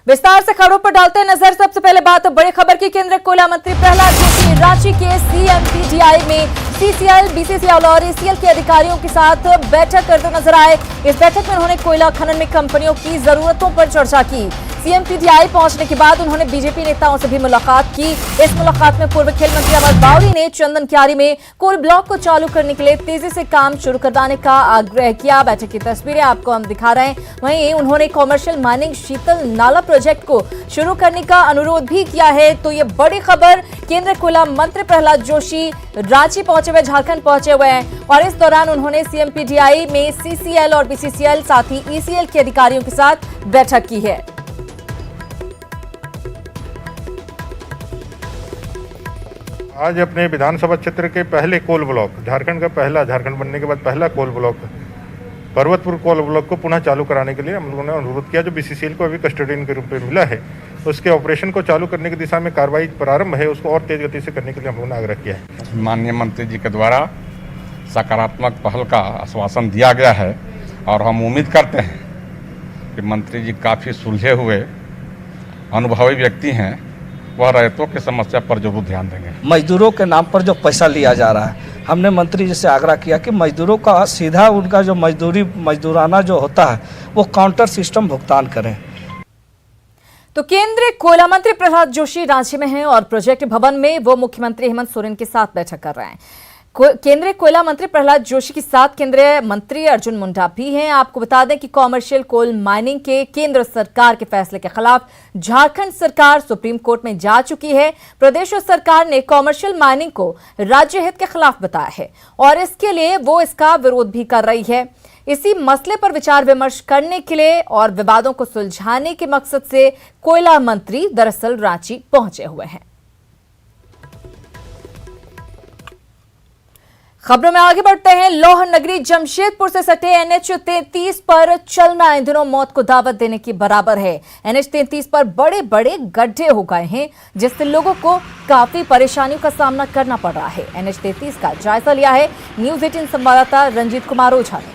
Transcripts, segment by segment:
विस्तार से खबरों पर डालते हैं नजर। सबसे पहले बात बड़ी खबर की। केंद्रीय कोयला मंत्री प्रहलाद जोशी रांची के सीएमपीडीआई में सीसीएल, बीसीसीएल और एसीएल के अधिकारियों के साथ बैठक करते नजर आए। इस बैठक में उन्होंने कोयला खनन में कंपनियों की जरूरतों पर चर्चा की। सीएमपीडीआई पहुंचने के बाद उन्होंने बीजेपी नेताओं से भी मुलाकात की। इस मुलाकात में पूर्व खेल मंत्री अमर बावरी ने चंदन क्यारी में कोल ब्लॉक को चालू करने के लिए तेजी से काम शुरू करवाने का आग्रह किया। बैठक की तस्वीरें आपको हम दिखा रहे हैं। वहीं उन्होंने कॉमर्शियल माइनिंग शीतल नाला प्रोजेक्ट को शुरू करने का अनुरोध भी किया है। तो ये बड़ी खबर, केंद्रीय कोयला मंत्री प्रहलाद जोशी रांची पहुंचे हुए, झारखंड पहुंचे हुए हैं और इस दौरान उन्होंने सीएमपीडीआई में सीसीएल और बीसीसीएल साथ ही ईसीएल के अधिकारियों के साथ बैठक की है। आज अपने विधानसभा क्षेत्र के पहले कोल ब्लॉक, झारखंड का पहला, झारखंड बनने के बाद पहला coal block, Parvatpur coal block को पुनः चालू कराने के लिए हम लोगों ने अनुरोध किया। जो बीसीसीएल को अभी कस्टोडियन के रूप में मिला है, उसके ऑपरेशन को चालू करने की दिशा में कार्रवाई प्रारंभ है, उसको और तेज गति से करने के लिए हम लोगों ने आग्रह किया है। माननीय मंत्री जी के द्वारा सकारात्मक पहल का आश्वासन दिया गया है और हम उम्मीद करते हैं कि मंत्री जी काफ़ी सुलझे हुए अनुभवी व्यक्ति हैं, वह रैयतों की समस्या पर जरूर ध्यान देंगे। मजदूरों के नाम पर जो पैसा लिया जा रहा है, हमने मंत्री जी से आग्रह किया कि मजदूरों का सीधा उनका जो मजदूराना जो होता है वो काउंटर सिस्टम भुगतान करें। तो केंद्रीय कोयला मंत्री प्रहलाद जोशी रांची में हैं और प्रोजेक्ट भवन में वो मुख्यमंत्री हेमंत सोरेन के साथ बैठक कर रहे हैं। केंद्रीय कोयला मंत्री प्रहलाद जोशी के साथ केंद्रीय मंत्री अर्जुन मुंडा भी हैं। आपको बता दें कि कॉमर्शियल कोल माइनिंग के केंद्र सरकार के फैसले के खिलाफ झारखंड सरकार सुप्रीम कोर्ट में जा चुकी है। प्रदेश सरकार ने कॉमर्शियल माइनिंग को राज्य हित के खिलाफ बताया है और इसके लिए वो इसका विरोध भी कर रही है। इसी मसले पर विचार विमर्श करने के लिए और विवादों को सुलझाने के मकसद से कोयला मंत्री दरअसल रांची पहुंचे हुए हैं। खबरों में आगे बढ़ते हैं। लौह नगरी जमशेदपुर से सटे एनएच 33 पर चलना इन दिनों मौत को दावत देने के बराबर है। एनएच 33 पर बड़े बड़े गड्ढे हो गए हैं, जिससे लोगों को काफी परेशानियों का सामना करना पड़ रहा है। एनएच 33 का जायजा लिया है न्यूज 18 संवाददाता रंजीत कुमार ओझा ने।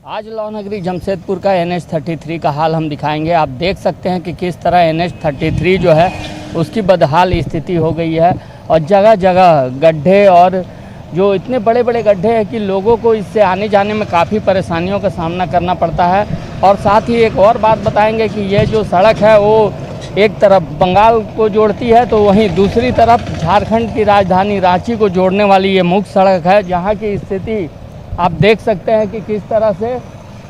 आज लौह नगरी जमशेदपुर का एनएच 33 का हाल हम दिखाएंगे। आप देख सकते हैं कि किस तरह एनएच 33 जो है उसकी बदहाल स्थिति हो गई है और जगह जगह गड्ढे, और जो इतने बड़े बड़े गड्ढे हैं कि लोगों को इससे आने जाने में काफ़ी परेशानियों का सामना करना पड़ता है। और साथ ही एक और बात बताएंगे कि ये जो सड़क है वो एक तरफ बंगाल को जोड़ती है, तो वहीं दूसरी तरफ झारखंड की राजधानी रांची को जोड़ने वाली ये मुख्य सड़क है, जहाँ की स्थिति आप देख सकते हैं कि किस तरह से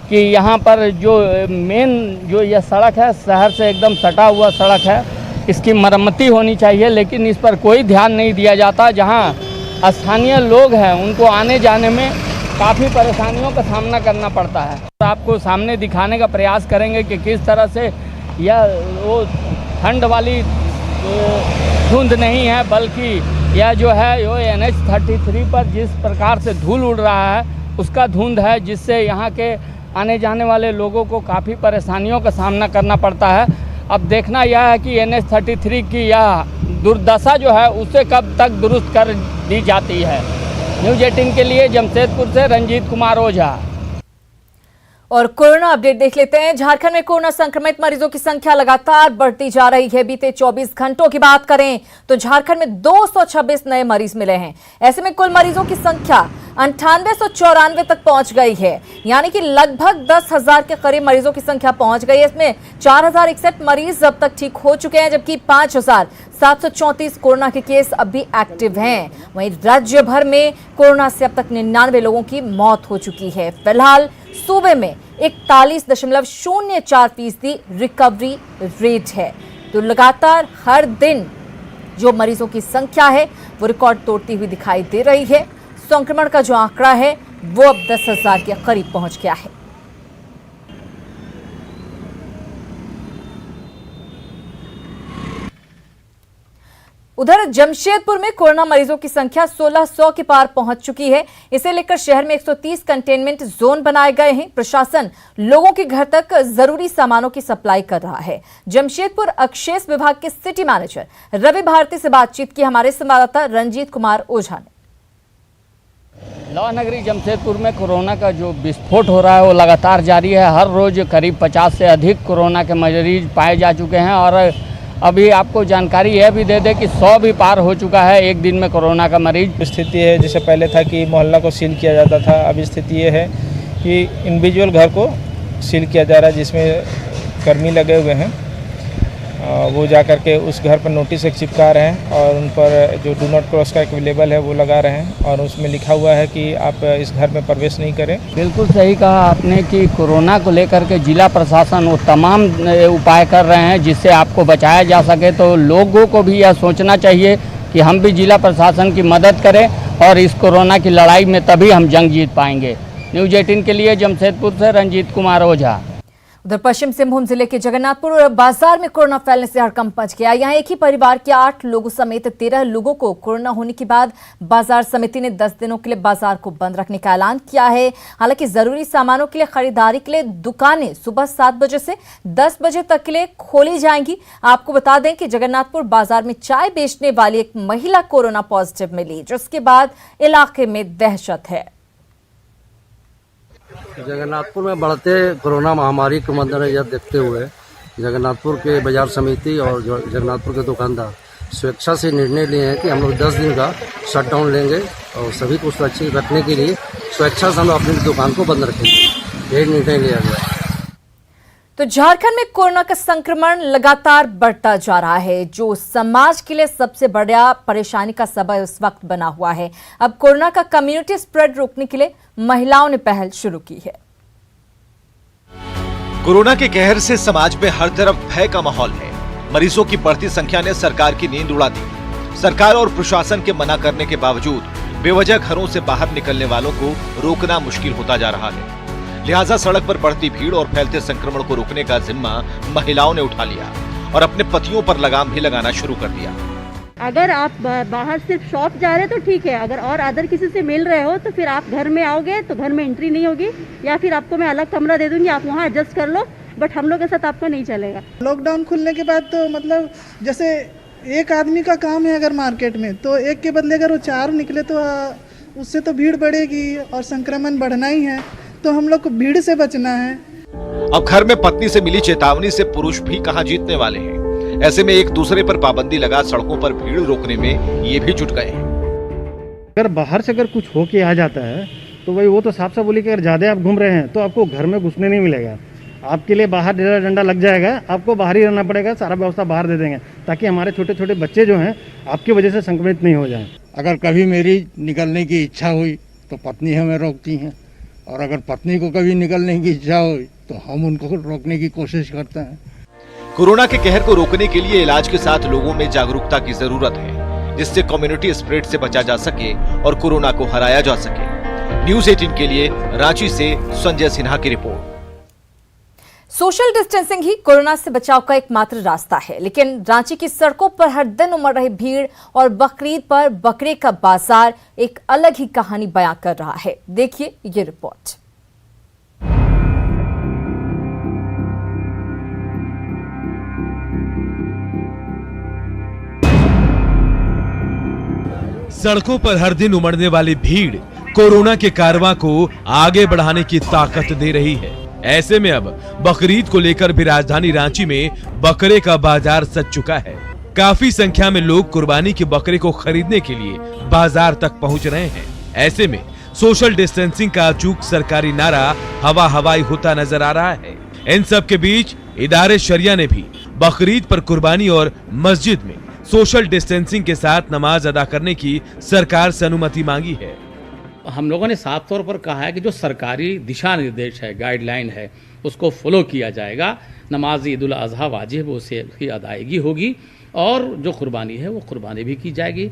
कि यहाँ पर जो मेन जो यह सड़क है शहर से एकदम सटा हुआ सड़क है, इसकी मरम्मती होनी चाहिए, लेकिन इस पर कोई ध्यान नहीं दिया जाता। जहाँ स्थानीय लोग हैं उनको आने जाने में काफ़ी परेशानियों का सामना करना पड़ता है। आपको सामने दिखाने का प्रयास करेंगे कि किस तरह से यह वो ठंड वाली धुंध नहीं है, बल्कि यह जो है वो NH 33 पर जिस प्रकार से धूल उड़ रहा है उसका धुंध है, जिससे यहाँ के आने जाने वाले लोगों को काफ़ी परेशानियों का सामना करना पड़ता है। अब देखना यह है कि NH 33 की यह दुर्दशा जो है उसे कब तक दुरुस्त कर दी जाती है। न्यूज 18 के लिए जमशेदपुर से रंजीत कुमार ओझा। और कोरोना अपडेट देख लेते हैं। झारखंड में कोरोना संक्रमित मरीजों की संख्या लगातार बढ़ती जा रही है। बीते 24 घंटों की बात करें तो झारखंड में 226 नए मरीज मिले हैं। ऐसे में कुल मरीजों की संख्या 9894 तक पहुंच गई है, यानी कि लगभग 10,000 के करीब मरीजों की संख्या पहुंच गई है। इसमें 4061 मरीज अब तक ठीक हो चुके हैं, जबकि 5734 कोरोना के केस अब भी एक्टिव हैं। वहीं राज्य भर में कोरोना से अब तक 99 लोगों की मौत हो चुकी है। फिलहाल सूबे में 41.04% रिकवरी रेट है। तो लगातार हर दिन जो मरीजों की संख्या है वो रिकॉर्ड तोड़ती हुई दिखाई दे रही है। संक्रमण का जो आंकड़ा है वो अब 10,000 के करीब पहुंच गया है। उधर जमशेदपुर में कोरोना मरीजों की संख्या 1600 के पार पहुंच चुकी है। इसे लेकर शहर में 130 कंटेनमेंट जोन बनाए गए हैं। प्रशासन लोगों के घर तक जरूरी सामानों की सप्लाई कर रहा है। जमशेदपुर अक्षेस विभाग के सिटी मैनेजर रवि भारती से बातचीत की हमारे संवाददाता रंजीत कुमार ओझा ने। लौ नगरी जमशेदपुर में कोरोना का जो विस्फोट हो रहा है वो लगातार जारी है। हर रोज़ करीब 50 से अधिक कोरोना के मरीज पाए जा चुके हैं और अभी आपको जानकारी यह भी दे दें कि 100 भी पार हो चुका है एक दिन में कोरोना का मरीज। स्थिति है जैसे पहले था कि मोहल्ला को सील किया जाता था, अभी स्थिति ये है कि इंडिविजुअल घर को सील किया जा रहा है, जिसमें कर्मी लगे हुए हैं। वो जा कर के उस घर पर नोटिस एक चिपका रहे हैं और उन पर जो डू नॉट क्रॉस का एक लेबल है वो लगा रहे हैं और उसमें लिखा हुआ है कि आप इस घर में प्रवेश नहीं करें। बिल्कुल सही कहा आपने कि कोरोना को लेकर के जिला प्रशासन वो तमाम उपाय कर रहे हैं जिससे आपको बचाया जा सके। तो लोगों को भी यह सोचना चाहिए कि हम भी जिला प्रशासन की मदद करें और इस कोरोना की लड़ाई में तभी हम जंग जीत पाएंगे। न्यूज़ 18 के लिए जमशेदपुर से रंजीत कुमार ओझा। उधर पश्चिम सिंहभूम जिले के जगन्नाथपुर बाजार में कोरोना फैलने से हड़कंप मच गया। यहाँ एक ही परिवार के 8 लोगों समेत 13 लोगों को कोरोना होने के बाद बाजार समिति ने 10 दिनों के लिए बाजार को बंद रखने का ऐलान किया है। हालांकि जरूरी सामानों के लिए खरीदारी के लिए दुकानें सुबह 7 बजे से 10 बजे तक के लिए खोली जाएंगी। आपको बता दें कि जगन्नाथपुर बाजार में चाय बेचने वाली एक महिला कोरोना पॉजिटिव मिली, जिसके बाद इलाके में दहशत है। जगन्नाथपुर में बढ़ते कोरोना महामारी को मद्देनजर देखते हुए जगन्नाथपुर के बाजार समिति और जगन्नाथपुर के दुकानदार स्वेच्छा से निर्णय लिए हैं कि हम लोग 10 दिन का शटडाउन लेंगे और सभी को सुरक्षित रखने के लिए स्वेच्छा से हम लोग अपनी दुकान को बंद रखेंगे। यही निर्णय लिया गया। तो झारखंड में कोरोना का संक्रमण लगातार बढ़ता जा रहा है, जो समाज के लिए सबसे बड़ा परेशानी का सबब इस वक्त बना हुआ है। अब कोरोना का कम्युनिटी स्प्रेड रोकने के लिए महिलाओं ने पहल शुरू की है। कोरोना के कहर से समाज में हर तरफ भय का माहौल है। मरीजों की बढ़ती संख्या ने सरकार की नींद उड़ा दी। सरकार और प्रशासन के मना करने के बावजूद बेवजह घरों से बाहर निकलने वालों को रोकना मुश्किल होता जा रहा है। लिहाजा सड़क पर बढ़ती भीड़ और फैलते संक्रमण को रोकने का जिम्मा महिलाओं ने उठा लिया और अपने पतियों पर लगाम भी लगाना शुरू कर दिया। अगर आप बाहर सिर्फ शॉप जा रहे हैं तो ठीक है, अगर और अदर किसी से मिल रहे हो तो फिर आप घर में आओगे तो घर में एंट्री नहीं होगी, या फिर आपको मैं अलग कमरा दे दूंगी, आप वहाँ एडजस्ट कर लो, बट हम लोग के साथ आपका नहीं चलेगा। लॉकडाउन खुलने के बाद तो मतलब जैसे एक आदमी का काम है अगर मार्केट में, तो एक के बदले अगर वो 4 निकले तो उससे तो भीड़ बढ़ेगी और संक्रमण बढ़ना ही है। तो हम लोग को भीड़ से बचना है। अब घर में पत्नी से मिली चेतावनी से पुरुष भी कहां जीतने वाले हैं। ऐसे में एक दूसरे पर पाबंदी लगा सड़कों पर भीड़ रोकने में ये भी जुट गए हैं। अगर बाहर से अगर कुछ होके आ जाता है तो भाई वो तो साफ साफ बोली कि अगर ज्यादा आप घूम रहे हैं तो आपको घर में घुसने नहीं मिलेगा, आपके लिए बाहर डेरा डंडा लग जाएगा, आपको बाहर ही रहना पड़ेगा, सारा व्यवस्था बाहर दे देंगे ताकि हमारे छोटे छोटे बच्चे जो हैं आपकी वजह से संक्रमित नहीं हो जाएं। अगर कभी मेरी निकलने की इच्छा हुई तो पत्नी हमें रोकती हैं, और अगर पत्नी को कभी निकलने की इच्छा हुई तो हम उनको रोकने की कोशिश करते हैं। कोरोना के कहर को रोकने के लिए इलाज के साथ लोगों में जागरूकता की जरूरत है, जिससे कम्युनिटी स्प्रेड से बचा जा सके और कोरोना को हराया जा सके। न्यूज़ 18 के लिए रांची से संजय सिन्हा की रिपोर्ट। सोशल डिस्टेंसिंग ही कोरोना से बचाव का एकमात्र रास्ता है, लेकिन रांची की सड़कों पर हर दिन उमड़ रही भीड़ और बकरीद पर बकरे का बाजार एक अलग ही कहानी बयां कर रहा है। देखिए ये रिपोर्ट। सड़कों पर हर दिन उमड़ने वाली भीड़ कोरोना के कारवां को आगे बढ़ाने की ताकत दे रही है। ऐसे में अब बकरीद को लेकर भी राजधानी रांची में बकरे का बाजार सज चुका है। काफी संख्या में लोग कुर्बानी के बकरे को खरीदने के लिए बाजार तक पहुंच रहे हैं। ऐसे में सोशल डिस्टेंसिंग का अचूक सरकारी नारा हवा हवाई होता नजर आ रहा है। इन सब के बीच इदारे शरिया ने भी बकरीद पर कुर्बानी और मस्जिद में सोशल डिस्टेंसिंग के साथ नमाज अदा करने की सरकार से अनुमति मांगी है। हम लोगों ने साफ तौर पर कहा है कि जो सरकारी दिशा निर्देश है, गाइडलाइन है, उसको फॉलो किया जाएगा। नमाज ईद उल अजहा वाजिब, उसकी अदायगी होगी और जो कुर्बानी है वो कुर्बानी भी की जाएगी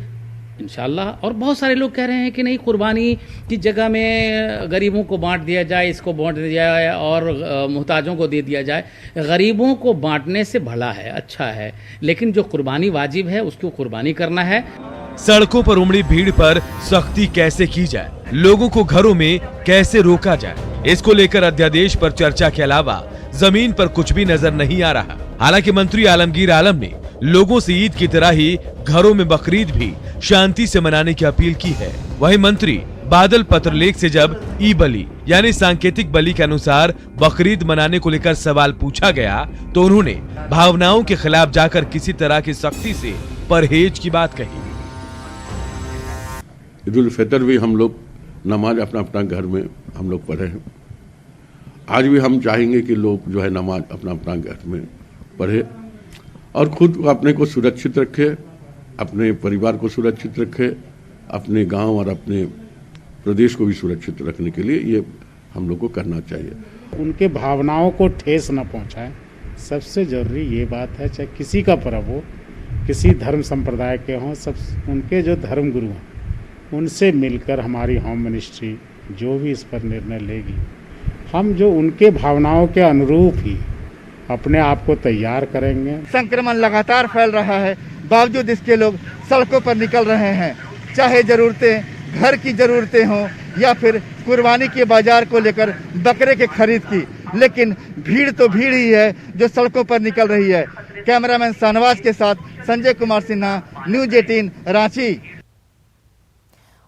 इंशाल्लाह। और बहुत सारे लोग कह रहे हैं कि नहीं, कुर्बानी की जगह में गरीबों को बांट दिया जाए, इसको बांट दिया जाए और मुहताजों को दे दिया जाए। गरीबों को बांटने से भला है, अच्छा है, लेकिन जो कुर्बानी वाजिब है उसको कुर्बानी करना है। सड़कों पर उमड़ी भीड़ पर सख्ती कैसे की जाए, लोगों को घरों में कैसे रोका जाए, इसको लेकर अध्यादेश पर चर्चा के अलावा जमीन पर कुछ भी नजर नहीं आ रहा। हालांकि मंत्री आलमगीर आलम ने लोगों से ईद की तरह ही घरों में बकरीद भी शांति से मनाने की अपील की है। वहीं मंत्री बादल पत्रलेख से जब ई बली यानी सांकेतिक बलि के अनुसार बकरीद मनाने को लेकर सवाल पूछा गया तो उन्होंने भावनाओं के खिलाफ जाकर किसी तरह की सख्ती से परहेज की बात कही। ईद उल फितर भी हम लोग नमाज अपना अपना घर में हम लोग पढ़े हैं। आज भी हम चाहेंगे कि लोग जो है नमाज अपना अपना घर में पढ़े और खुद अपने को सुरक्षित रखे, अपने परिवार को सुरक्षित रखे, अपने गांव और अपने प्रदेश को भी सुरक्षित रखने के लिए ये हम लोग को करना चाहिए। उनके भावनाओं को ठेस न पहुंचाएं, सबसे जरूरी ये बात है। चाहे किसी का पर्व हो, किसी धर्म संप्रदाय के हों, सब उनके जो धर्म गुरु हैं उनसे मिलकर हमारी होम मिनिस्ट्री जो भी इस पर निर्णय लेगी, हम जो उनके भावनाओं के अनुरूप ही अपने आप को तैयार करेंगे। संक्रमण लगातार फैल रहा है, बावजूद इसके लोग सड़कों पर निकल रहे हैं, चाहे ज़रूरतें घर की ज़रूरतें हों या फिर कुर्बानी के बाजार को लेकर बकरे के खरीद की, लेकिन भीड़ तो भीड़ ही है जो सड़कों पर निकल रही है। कैमरामैन शाहनवाज के साथ संजय कुमार सिन्हा, न्यूज़ 18 रांची।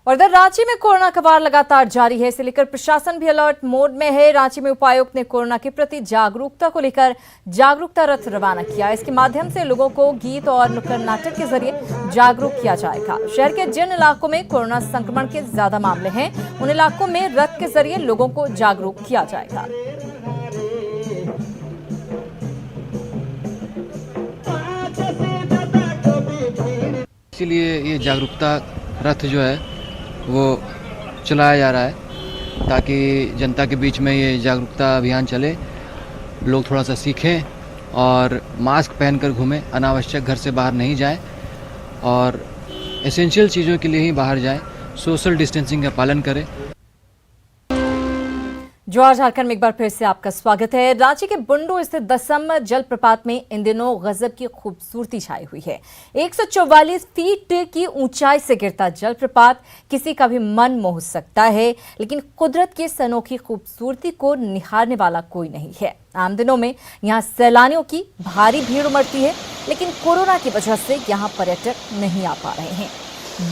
और इधर रांची में कोरोना का वार लगातार जारी है, इसे लेकर प्रशासन भी अलर्ट मोड में है। रांची में उपायुक्त ने कोरोना के प्रति जागरूकता को लेकर जागरूकता रथ रवाना किया। इसके माध्यम से लोगों को गीत और नुक्कड़ नाटक के जरिए जागरूक किया जाएगा। शहर के जिन इलाकों में कोरोना संक्रमण के ज्यादा मामले हैं, उन इलाकों में रथ के जरिए लोगों को जागरूक किया जाएगा। इसीलिए ये जागरूकता रथ जो है वो चलाया जा रहा है ताकि जनता के बीच में ये जागरूकता अभियान चले, लोग थोड़ा सा सीखें और मास्क पहनकर घूमें, अनावश्यक घर से बाहर नहीं जाएं और एसेंशियल चीज़ों के लिए ही बाहर जाएं, सोशल डिस्टेंसिंग का पालन करें। जवाहर झारखंड में एक बार फिर से आपका स्वागत है। रांची के बुंडू स्थित दसम जलप्रपात में इन दिनों गजब की खूबसूरती छाई हुई है। 144 फीट की ऊंचाई से गिरता जलप्रपात किसी का भी मन मोह सकता है, लेकिन कुदरत की इस अनोखी खूबसूरती को निहारने वाला कोई नहीं है। आम दिनों में यहाँ सैलानियों की भारी भीड़ उमड़ती है, लेकिन कोरोना की वजह से यहाँ पर्यटक नहीं आ पा रहे हैं।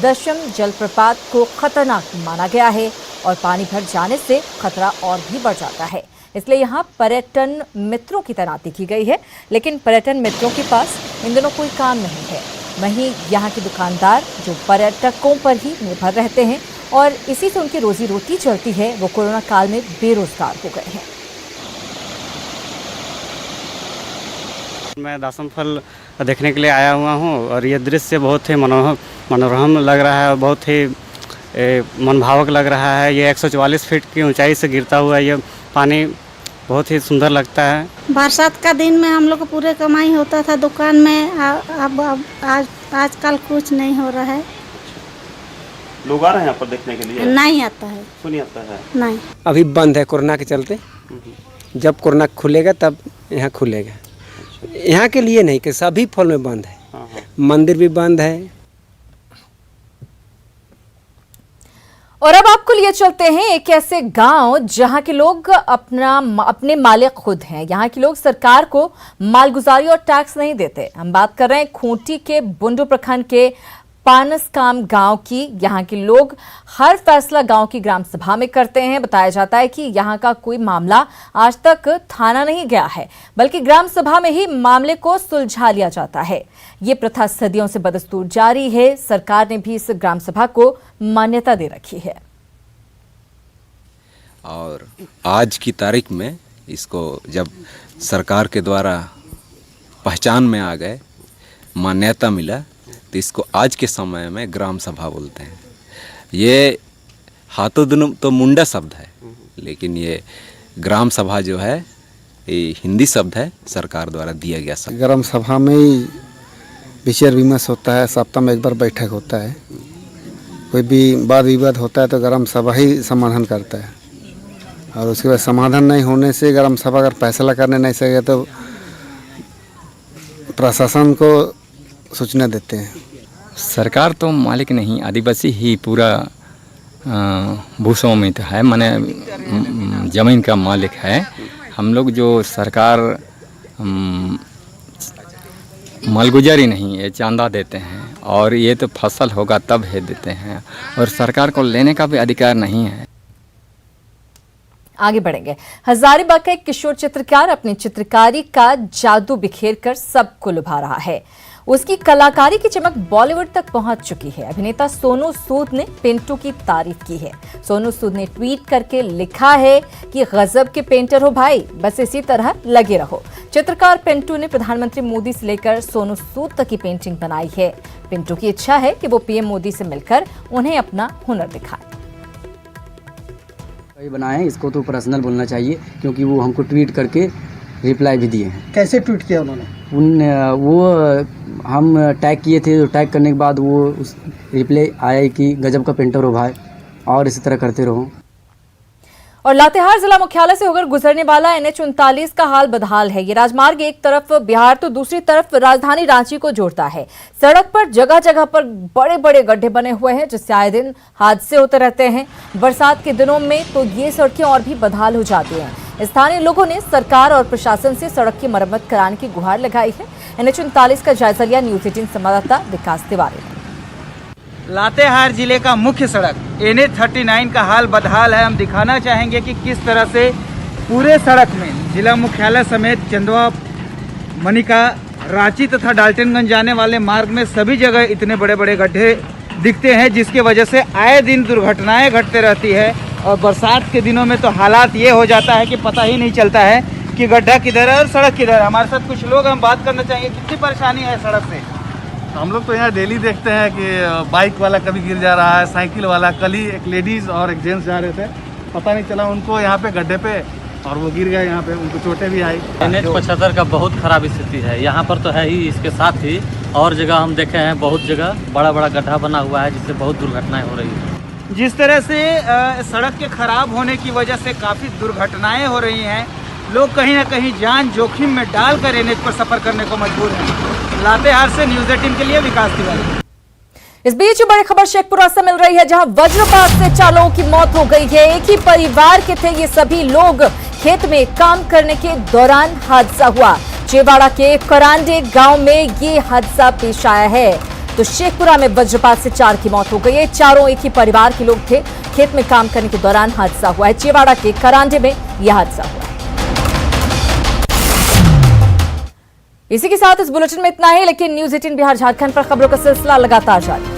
दशम जलप्रपात को खतरनाक माना गया है और पानी भर जाने से खतरा और भी बढ़ जाता है, इसलिए यहाँ पर्यटन मित्रों की तैनाती की गई है, लेकिन पर्यटन मित्रों के पास इन दिनों कोई काम नहीं है। वहीं यहाँ के दुकानदार जो पर्यटकों पर ही निर्भर रहते हैं और इसी से उनकी रोजी रोटी चलती है, वो कोरोना काल में बेरोजगार हो गए हैं। मैं दासम फल देखने के लिए आया हुआ हूँ और ये दृश्य बहुत ही मनोरम लग रहा है और बहुत ही मनभावक लग रहा है। ये 144 फीट की ऊंचाई से गिरता हुआ ये पानी बहुत ही सुंदर लगता है। बरसात का दिन में हम लोग को पूरे कमाई होता था दुकान में, अब आजकल कुछ नहीं हो रहा है। लोग आ रहे हैं यहाँ पर देखने के लिए? नहीं आता है। क्यों नहीं आता है? नहीं, अभी बंद है कोरोना के चलते। जब कोरोना खुलेगा तब यहाँ खुलेगा। यहाँ के लिए नहीं कि सभी फल में बंद है, मंदिर भी बंद है। और अब आपको लिए चलते हैं एक ऐसे गांव जहां के लोग अपने मालिक खुद हैं। यहाँ के लोग सरकार को मालगुजारी और टैक्स नहीं देते। हम बात कर रहे हैं खूंटी के बुंडू प्रखंड के पानसकाम गांव की। यहाँ के लोग हर फैसला गांव की ग्राम सभा में करते हैं। बताया जाता है कि यहाँ का कोई मामला आज तक थाना नहीं गया है, बल्कि ग्राम सभा में ही मामले को सुलझा लिया जाता है। ये प्रथा सदियों से बदस्तूर जारी है। सरकार ने भी इस ग्राम सभा को मान्यता दे रखी है और आज की तारीख में इसको जब सरकार के द्वारा पहचान में आ गए, मान्यता मिला, तो इसको आज के समय में ग्राम सभा बोलते हैं। ये हाथों दोनों तो मुंडा शब्द है, लेकिन ये ग्राम सभा जो है ये हिंदी शब्द है, सरकार द्वारा दिया गया शब्द। ग्राम सभा में ही विचार विमर्श होता है, सप्ताह में एक बार बैठक होता है। कोई भी वाद विवाद होता है तो ग्राम सभा ही समाधान करता है, और उसके बाद समाधान नहीं होने से ग्राम सभा अगर फैसला करने नहीं सके तो प्रशासन को सूचना देते हैं। सरकार तो मालिक नहीं, आदिवासी ही पूरा भूस्वामित्व है, माने जमीन का मालिक है। हम लोग जो सरकार मालगुजारी नहीं है, चांदा देते हैं और ये तो फसल होगा तब है देते हैं और सरकार को लेने का भी अधिकार नहीं है। आगे बढ़ेंगे। हजारीबाग का एक किशोर चित्रकार अपनी चित्रकारी का जादू बिखेर कर सबको लुभा रहा है। उसकी कलाकारी की चमक बॉलीवुड तक पहुंच चुकी है। अभिनेता सोनू सूद ने पिंटू की तारीफ की है। सोनू सूद ने ट्वीट करके लिखा है कि गजब के पेंटर हो भाई, बस इसी तरह लगे रहो। चित्रकार पिंटू ने प्रधानमंत्री मोदी से लेकर सोनू सूद तक की पेंटिंग बनाई है। पिंटू की इच्छा है कि वो पीएम मोदी से मिलकर उन्हें अपना हुनर दिखाए। बनाए इसको तो पर्सनल बोलना चाहिए, क्योंकि वो हमको ट्वीट करके रिप्लाई भी दिए हैं। कैसे ट्वीट किया उन्होंने? वो हम टैग किए थे, तो टैग करने के बाद वो उस रिप्लाई आया कि गजब का पेंटर हो भाई और इसी तरह करते रहो। और लातेहार जिला मुख्यालय से होकर गुजरने वाला NH-39 का हाल बदहाल है। ये राजमार्ग एक तरफ बिहार तो दूसरी तरफ राजधानी रांची को जोड़ता है। सड़क पर जगह जगह पर बड़े बड़े गड्ढे बने हुए हैं, जिससे आए दिन हादसे होते रहते हैं। बरसात के दिनों में तो ये सड़कें और भी बदहाल हो जाती हैं। स्थानीय लोगों ने सरकार और प्रशासन से सड़क की मरम्मत कराने की गुहार लगाई है। NH-39 का जायजा लिया न्यूज़ 18 संवाददाता विकास तिवारी ने। लातेहार जिले का मुख्य सड़क NH-39 का हाल बदहाल है। हम दिखाना चाहेंगे कि किस तरह से पूरे सड़क में जिला मुख्यालय समेत चंदवा, मनिका, रांची तथा डाल्टनगंज जाने वाले मार्ग में सभी जगह इतने बड़े बड़े गड्ढे दिखते हैं, जिसकी वजह से आए दिन दुर्घटनाएं घटते रहती है। और बरसात के दिनों में तो हालात ये हो जाता है कि पता ही नहीं चलता है कि गड्ढा किधर है और सड़क किधर है। हमारे साथ कुछ लोग, हम बात करना चाहेंगे कितनी परेशानी है सड़क से। हम लोग तो यहाँ डेली देखते हैं कि बाइक वाला कभी गिर जा रहा है, साइकिल वाला। कल ही एक लेडीज़ और एक जेंट्स जा रहे थे, पता नहीं चला उनको यहाँ पे गड्ढे पे, और वो गिर गए यहाँ पे, उनको चोटें भी आई। NH-75 का बहुत खराब स्थिति है यहाँ पर तो है ही, इसके साथ ही और जगह हम देखे हैं बहुत जगह बड़ा बड़ा गड्ढा बना हुआ है, जिससे बहुत दुर्घटनाएं हो रही है। जिस तरह से सड़क के खराब होने की वजह से काफ़ी दुर्घटनाएं हो रही हैं, लोग कहीं ना कहीं जान जोखिम में डालकर NH पर सफर करने को मजबूर हैं। लातेहार से न्यूज़ 18 के लिए विकास तिवारी। इस बीच बड़ी खबर शेखपुरा से मिल रही है, जहां वज्रपात से 4 लोगों की मौत हो गई है। एक ही परिवार के थे ये सभी लोग। खेत में काम करने के दौरान हादसा हुआ। चेवाड़ा के करांडे गांव में ये हादसा पेश आया है। तो शेखपुरा में वज्रपात से 4 की मौत हो गई है। चारों एक ही परिवार के लोग थे। खेत में काम करने के दौरान हादसा हुआ है। चेवाड़ा के करांडे में यह हादसा हुआ। इसी के साथ इस बुलेटिन में इतना ही, लेकिन न्यूज़ 18 बिहार झारखंड पर खबरों का सिलसिला लगातार जारी।